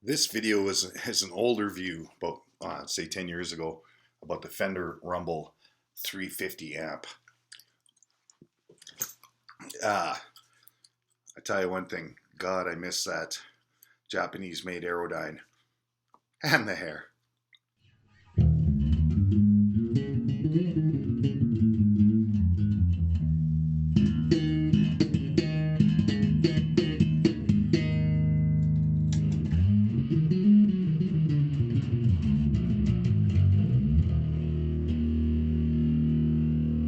This video has an older view, about say 10 years ago, about the Fender Rumble 350 amp. I tell you one thing, God, I miss that Japanese-made Aerodyne and the hair.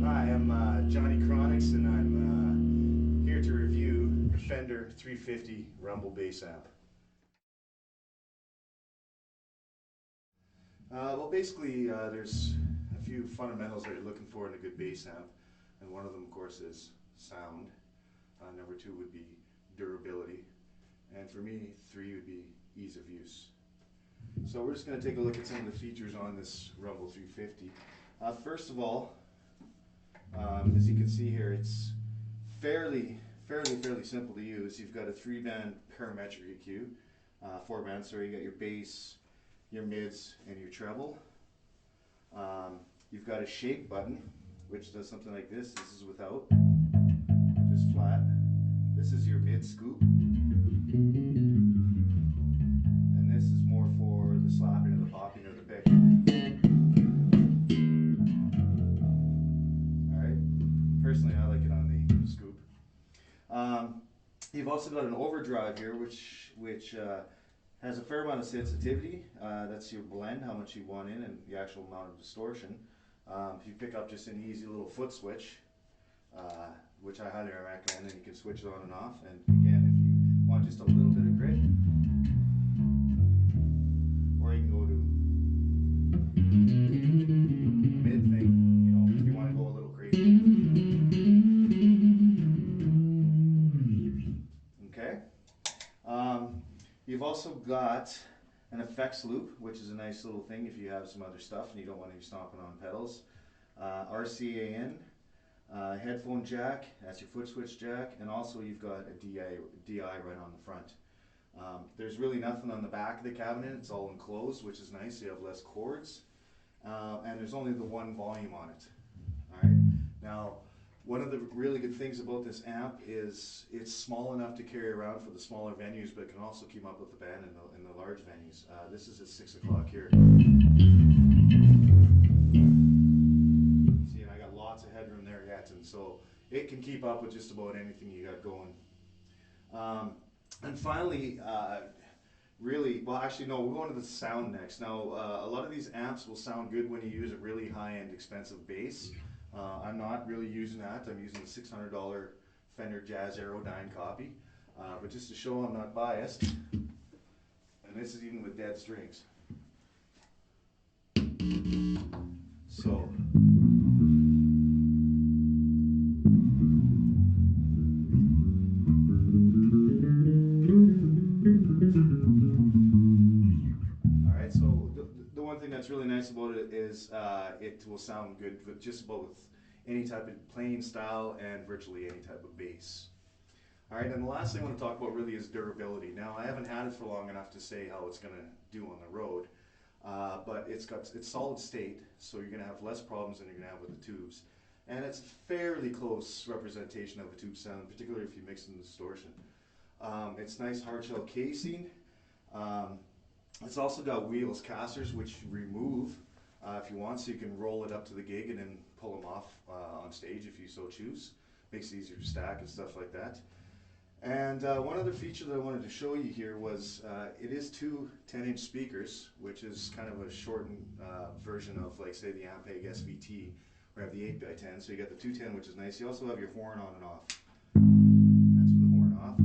Hi, I'm Johnny Chronix, and I'm here to review the Fender 350 Rumble bass amp. Well, basically, there's a few fundamentals that you're looking for in a good bass amp, and one of them, of course, is sound. Number two would be durability, and for me, three would be ease of use. So we're just going to take a look at some of the features on this Rumble 350. First of all, as you can see here, it's fairly simple to use. You've got a 3-band parametric EQ, 4-band, sorry. You got your bass, your mids, and your treble. You've got a shake button, which does something like this. This is without, just flat. This is your mid scoop, and this is more for the slapping or the popping or the pick. All right. Personally, I like it on the scoop. You've also got an overdrive here, which has a fair amount of sensitivity. That's your blend, how much you want in, and the actual amount of distortion. If you pick up just an easy little foot switch, which I highly recommend, and you can switch it on and off. And again, if you want just a little bit of grit, or you can go to mid thing, you know, if you want to go a little crazy. Okay. You've also got an effects loop, which is a nice little thing if you have some other stuff and you don't want to be stomping on pedals. RCA in, headphone jack, that's your foot switch jack, and also you've got a DI right on the front. There's really nothing on the back of the cabinet. It's all enclosed, which is nice, so you have less cords. And there's only the one volume on it. All right. Now, one of the really good things about this amp is it's small enough to carry around for the smaller venues, but it can also keep up with the band in the large venues. This is at 6 o'clock here. See, and I got lots of headroom there yet, and so it can keep up with just about anything you got going. And finally, really, well, actually, no, we're going to the sound next. Now, a lot of these amps will sound good when you use a really high-end, expensive bass. I'm not really using that. I'm using the $600 Fender Jazz Aerodyne copy. But just to show I'm not biased, and this is even with dead strings. So. Alright, so the one thing that's really nice about it is it will sound good with just about any type of playing style and virtually any type of bass. Alright, and the last thing I want to talk about really is durability. Now, I haven't had it for long enough to say how it's going to do on the road, but it's solid state, so you're going to have less problems than you're going to have with the tubes. And it's fairly close representation of a tube sound, particularly if you mix in distortion. It's nice hard shell casing. It's also got wheels, casters, which you remove if you want, so you can roll it up to the gig and then pull them off on stage if you so choose. Makes it easier to stack and stuff like that. And one other feature that I wanted to show you here was it is two 10-inch speakers, which is kind of a shortened version of, like, say, the Ampeg SVT, where you have the 8x10. So you got the 210, which is nice. You also have your horn on and off. That's with the horn off.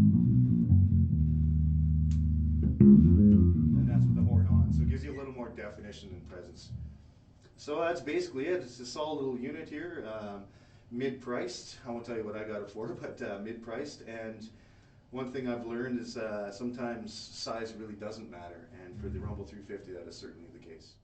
And that's with the horn on. So it gives you a little more definition and presence. So that's basically it. It's a solid little unit here. Mid-priced. I won't tell you what I got it for, but mid-priced. And one thing I've learned is sometimes size really doesn't matter, and for the Rumble 350 that is certainly the case.